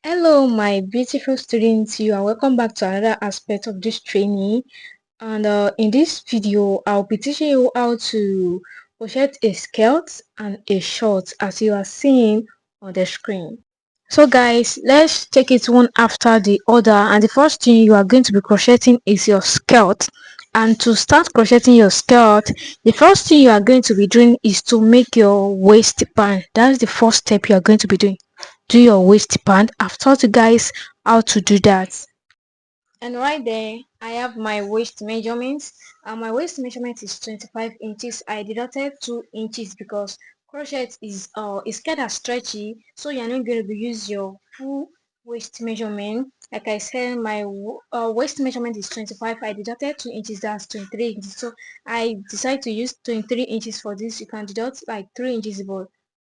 Hello, my beautiful students. You are welcome back to another aspect of this training. And in this video, I'll be teaching you how to crochet a skirt and a short, as you are seeing on the screen. So, guys, let's take it one after the other. And the first thing you are going to be crocheting is your skirt. And to start crocheting your skirt, the first thing you are going to be doing is to make your waistband. That's the first step you are going to be doing. Do your waistband. I've taught you guys how to do that. And right there I have my waist measurements, and my waist measurement is 25 inches. I deducted 2 inches because crochet is kind of stretchy, so you're not going to use your full waist measurement. Like I said, my waist measurement is 25. I deducted 2 inches, that's 23 inches, so I decided to use 23 inches for this. You can deduct like 3 inches, but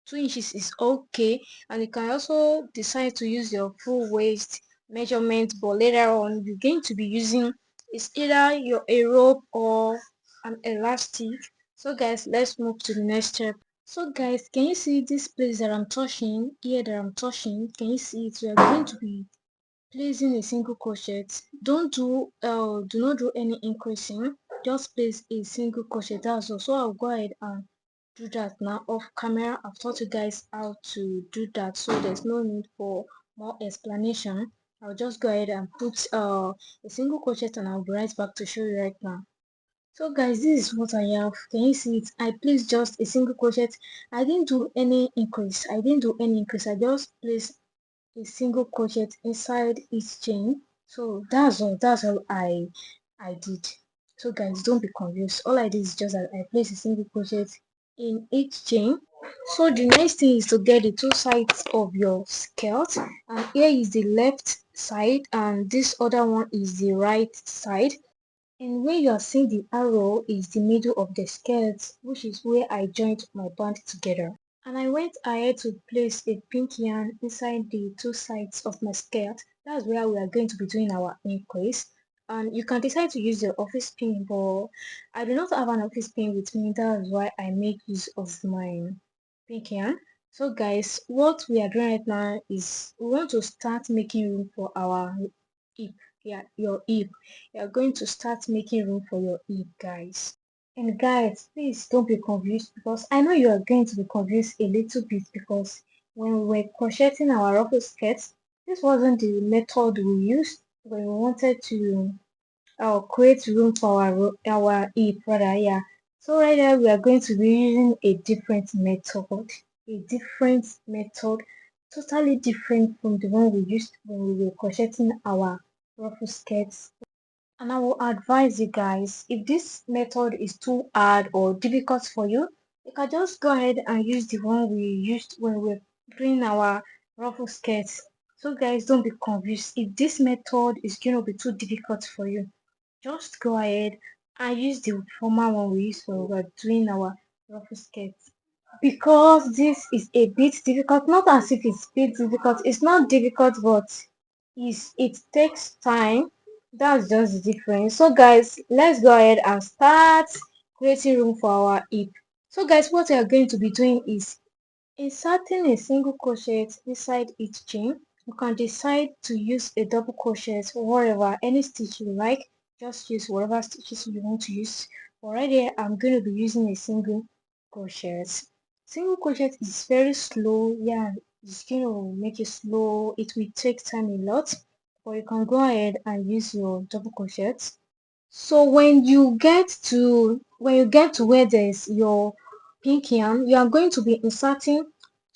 2 inches is okay. And you can also decide to use your full waist measurement, but later on you're going to be using is either your a rope or an elastic. So guys, let's move to the next step. So guys, can you see this place that I'm touching here, that I'm touching? Can you see it? We are going to be placing a single crochet. Do not do any increasing, just place a single crochet. That's all. So I'll go ahead and do that now off camera. I've taught you guys how to do that, so there's no need for more explanation. I'll just go ahead and put a single crochet, and I'll be right back to show you right now. So guys, this is what I have. Can you see it? I placed just a single crochet. I didn't do any increase. I just placed a single crochet inside each chain. So that's all I did. So guys, don't be confused. All I did is just that I placed a single crochet in each chain. So the next thing is to get the two sides of your skirt, and here is the left side and this other one is the right side. And where you are seeing the arrow is the middle of the skirt, which is where I joined my band together. And I went ahead to place a pink yarn inside the two sides of my skirt. That's where we are going to be doing our increase. And you can decide to use your office pin, but I do not have an office pin with me. That's why I make use of my pink yarn. So guys, what we are doing right now is we want to start making room for our hip. Yeah, your hip. You are going to start making room for your hip, guys. And guys, please don't be confused, because I know you are going to be confused a little bit, because when we were crocheting our ruffle skirts, this wasn't the method we used when we wanted to create room for our hip, rather, yeah. So right now we are going to be using a different method, totally different from the one we used when we were crocheting our ruffle skirts. And I will advise you guys, if this method is too hard or difficult for you, you can just go ahead and use the one we used when we were doing our ruffle skirts. So guys, don't be confused. If this method is going to be too difficult for you, just go ahead and use the former one we used when we were doing our ruffle skirts. Because this is a bit difficult, not as if it's a bit difficult, it's not difficult, but it takes time. That's just the difference. So guys, let's go ahead and start creating room for our hip. So guys, what we are going to be doing is inserting a single crochet inside each chain. You can decide to use a double crochet, whatever, any stitch you like. Just use whatever stitches you want to use. But right here, I'm going to be using a single crochet. Single crochet is very slow. Yeah, it's going to make it slow. It will take time a lot, but you can go ahead and use your double crochet. So when you get to where there's your pink yarn, you are going to be inserting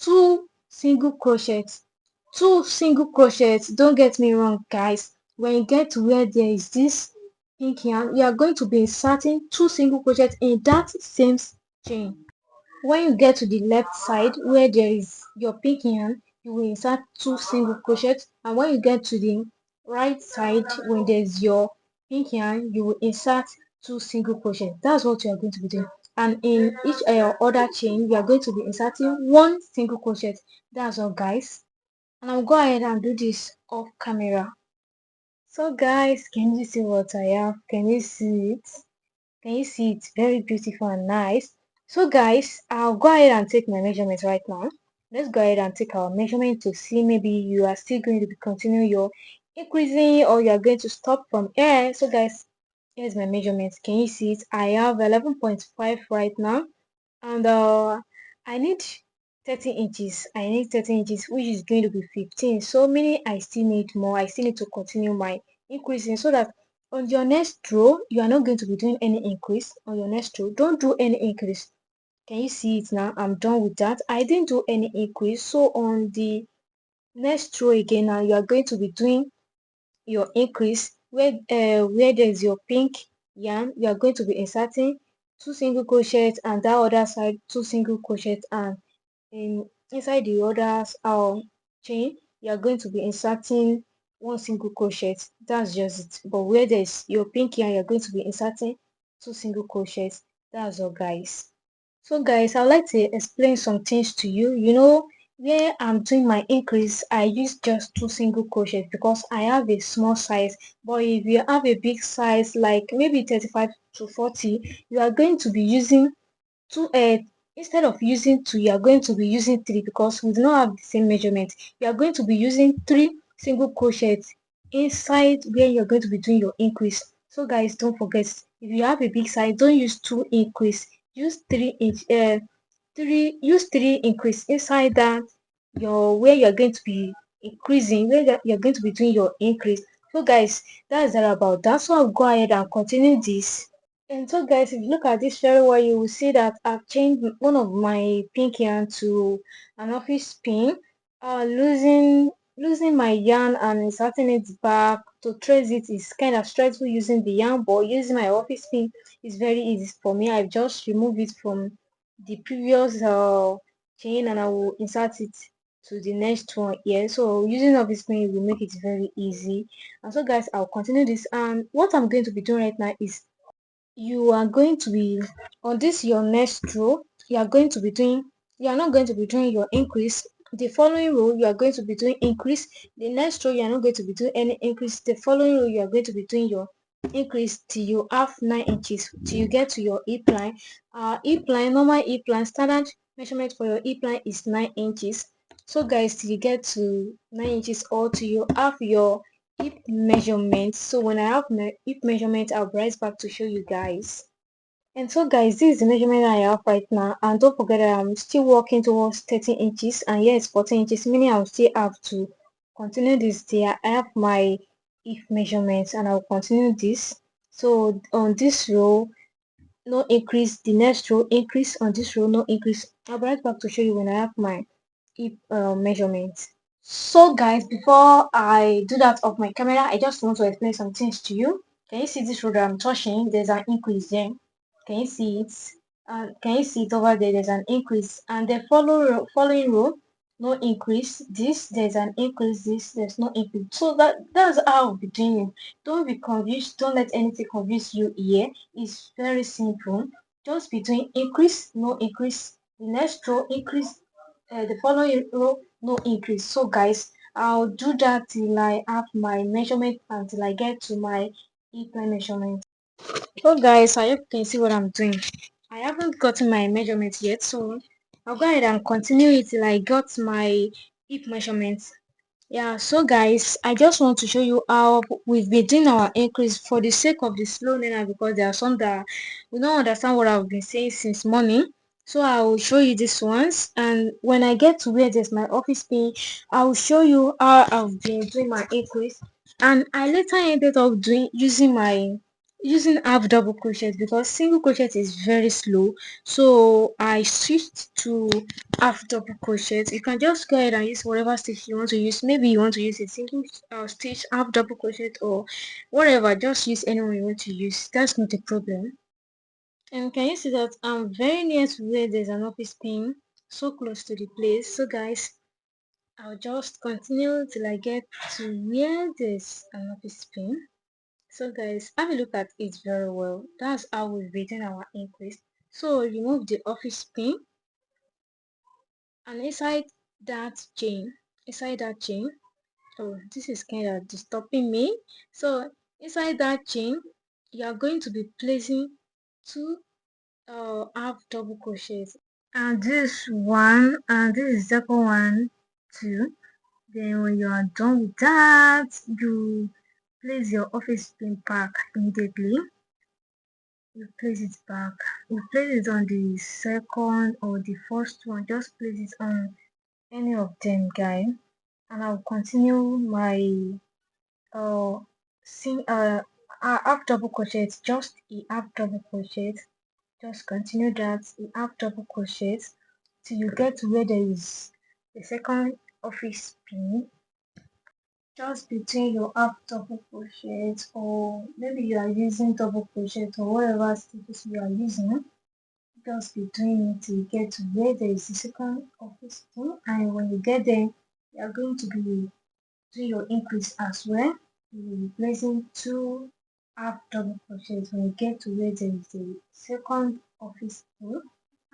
two single crochets. Two single crochets. Don't get me wrong, guys. When you get to where there is this pink yarn, you are going to be inserting two single crochets in that same chain. When you get to the left side where there is your pink yarn, you will insert two single crochets, and when you get to the right side when there's your pink yarn, you will insert two single crochets. That's what you are going to be doing. And in each other chain, you are going to be inserting one single crochet. That's all, guys. And I'll go ahead and do this off camera. So guys, can you see what I have? Can you see it? Can you see it's very beautiful and nice? So guys, I'll go ahead and take my measurements right now. let's go ahead and take our measurement to see maybe you are still going to be continue your increasing or you are going to stop from here. So guys, here's my measurements. Can you see it? I have 11.5 right now, and I need 30 inches. I need 30 inches, which is going to be 15. So meaning I still need more. I still need to continue my increasing so that on your next row you are not going to be doing any increase. On your next row, don't do any increase. Can you see it now? I'm done with that. I didn't do any increase. So on the next row again, now you are going to be doing your increase where there's your pink yarn. You are going to be inserting two single crochets, and that other side two single crochets, and inside the other chain you are going to be inserting one single crochet. That's just it. But where there's your pink yarn, you're going to be inserting two single crochets. That's all, guys. So guys, I'd like to explain some things to you. You know, where I'm doing my increase, I use just two single crochets because I have a small size. But if you have a big size, like maybe 35 to 40, you are going to be using two, instead of using two, you are going to be using three because we do not have the same measurement. You are going to be using three single crochets inside where you're going to be doing your increase. So guys, don't forget, if you have a big size, don't use two increase, use three increase inside that your where you're going to be increasing, where you're going to be doing your increase. So guys, that's all about that. So I'll go ahead and continue this. And so guys, if you look at this very well, you will see that I've changed one of my pink yarn to an office pin, losing my yarn and inserting it back to trace it is kind of stressful using the yarn, but using my office pin is very easy for me. I've just removed it from the previous chain and I will insert it to the next one here. So using office pin will make it very easy. And so guys, I'll continue this, and what I'm going to be doing right now is you are going to be on this your next row. You are not going to be doing your increase. The following row you are going to be doing increase. The next row you are not going to be doing any increase. The following row you are going to be doing your increase till you have 9 inches, till you get to your hip line. Hip line, normal hip line, standard measurement for your hip line is 9 inches. So guys, till you get to 9 inches or till you have your hip measurement. So when I have my hip measurement, I'll be right back to show you guys. And so guys, this is the measurement I have right now, and don't forget that I'm still working towards 13 inches, and here it's 14 inches, meaning I'll still have to continue this there. I have my hip measurements and I'll continue this. So on this row, no increase, the next row increase, on this row no increase. I'll be right back to show you when I have my hip measurements. So guys, before I do that off my camera, I just want to explain some things to you. Can you see this row that I'm touching? There's an increase there. Can you see it? Can you see it over there? There's an increase. And the following row, no increase. This, there's an increase. This, there's no increase. So that's how I'll be doing it. Don't be confused. Don't let anything confuse you here. It's very simple. Just be doing increase, no increase. The next row, increase, the following row no increase. So guys, I'll do that till I have my measurement, until I get to my hip measurement. So guys, I hope you can see what I'm doing. I haven't gotten my measurement yet, so I'll go ahead and continue it till I got my hip measurement. Yeah, so guys, I just want to show you how we've been doing our increase for the sake of the slow learner, because there are some that we don't understand what I've been saying since morning. So I will show you this ones, and when I get to where there's my office pin, I will show you how I've been doing my increase. And I later ended up doing using half double crochet because single crochet is very slow. So I switched to half double crochet. You can just go ahead and use whatever stitch you want to use. Maybe you want to use a single stitch, half double crochet, or whatever. Just use anyone you want to use. That's not a problem. And can you see that I'm very near to where there's an office pin, so close to the place. So guys, I'll just continue till I get to where there's an office pin. So guys, have a look at it very well. That's how we've written our increase. So remove the office pin, and inside that chain, oh, this is kind of disturbing me. So inside that chain, you are going to be placing two half double crochets. And this one, and this is second one too. Then when you are done with that, you place your office pin back immediately. You place it back. You place it on the second or the first one. Just place it on any of them, guys. And I'll continue my uh sing half double crochet, just a half double crochet. Just continue that a half double crochet till you get to where there is the second office pin, just between your half double crochet, or maybe you are using double crochet or whatever stitches you are using. Just be doing it till you get to where there is the second office pin, and when you get there you are going to be doing your increase as well. You will be placing two half double crochets when you get to where there is the second office pin.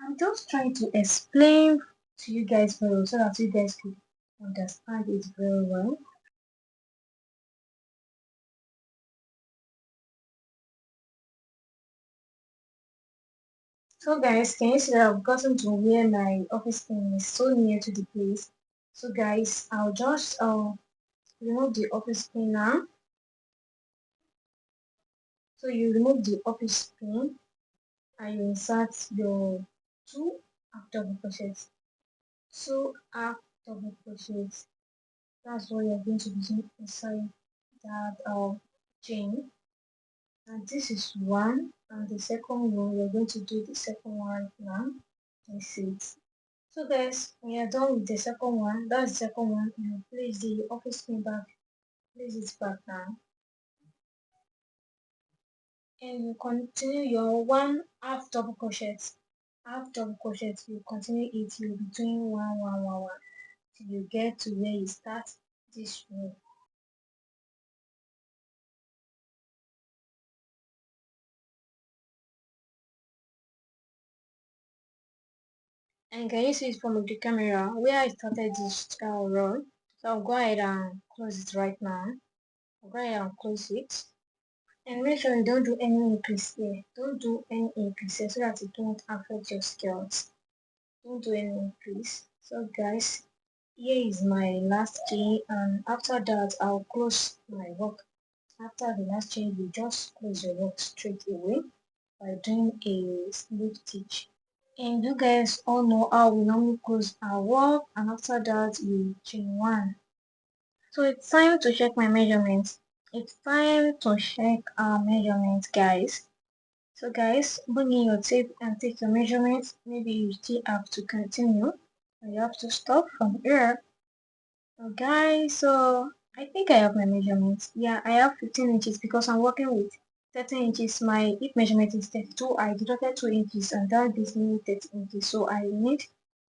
I'm just trying to explain to you guys very well so that you guys could understand it very well. So guys, can you see that I've gotten to where my office pin is so near to the place? So guys, I'll just remove the office pin now. So you remove the office pin and you insert your two half double crochets. Two half double crochets. That's what you're going to be doing inside that chain. And this is one, and the second one we're going to do the second one now. This is so guys, when you're done with the second one, that's the second one, you place the office pin back, place it back now, and you continue your one half double crochet. Half double crochet, you continue it, you'll be doing one till you get to where you start this row. And can you see it from the camera where I started this row? So I'll go ahead and close it right now. I'll go ahead and close it. And make sure you don't do any increase here. Don't do any increase here so that it don't affect your skills. Don't do any increase. So guys, here is my last chain, and after that I'll close my work. After the last chain, you just close your work straight away by doing a slip stitch. And you guys all know how we normally close our work, and after that you chain one. So it's time to check my measurements. It's time to check our measurements, guys. So guys, bring in your tape and take your measurements. Maybe you still have to continue, or you have to stop from here. So guys, so I think I have my measurements. Yeah, I have 15 inches because I'm working with 30 inches. My hip measurement is 32. I deducted 2 inches and that gives me 30 inches. So I need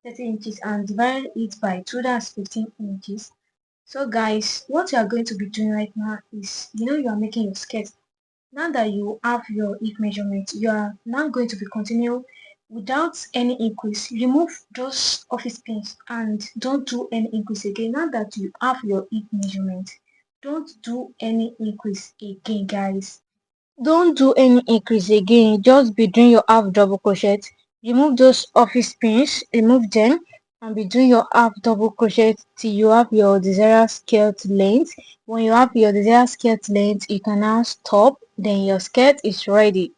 30 inches and divide it by 2, that's 15 inches. So guys, what you are going to be doing right now is, you are making your skirt. Now that you have your hip measurement, you are now going to be continue without any increase. Remove those office pins and don't do any increase again. Now that you have your hip measurement, don't do any increase again, guys. Don't do any increase again. Just be doing your half double crochet. Remove those office pins, remove them, and be doing your half double crochet till you have your desired skirt length. When you have your desired skirt length, you can now stop. Then your skirt is ready.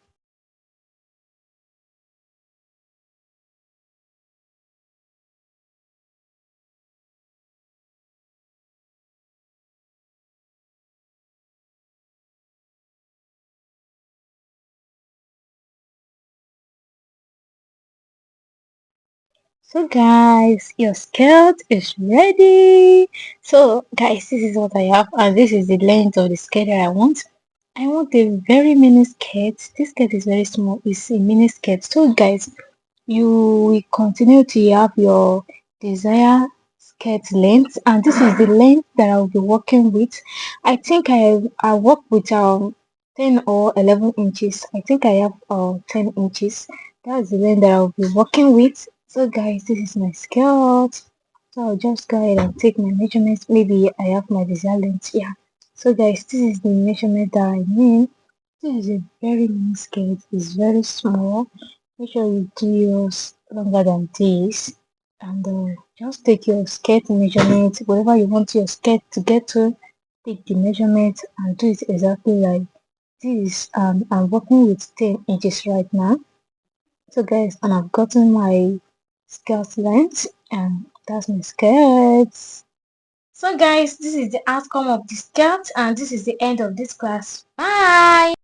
So guys, your skirt is ready. So guys, this is what I have, and this is the length of the skirt that I want. I want a very mini skirt. This skirt is very small. It's a mini skirt. So guys, you will continue to have your desired skirt length, and this is the length that I'll be working with. I think I work with 10 or 11 inches. I think I have 10 inches. That's the length that I'll be working with. So guys, this is my skirt. So I'll just go ahead and take my measurements. Maybe I have my desired length. Yeah. So guys, this is the measurement that I need. This is a very mini skirt. It's very small. Make sure you do yours longer than this. And just take your skirt measurement, whatever you want your skirt to get to, take the measurement and do it exactly like this. I'm working with 10 inches right now. So guys, and I've gotten my skirt length, and that's my skirt. So guys, this is the outcome of the skirt, and this is the end of this class. Bye.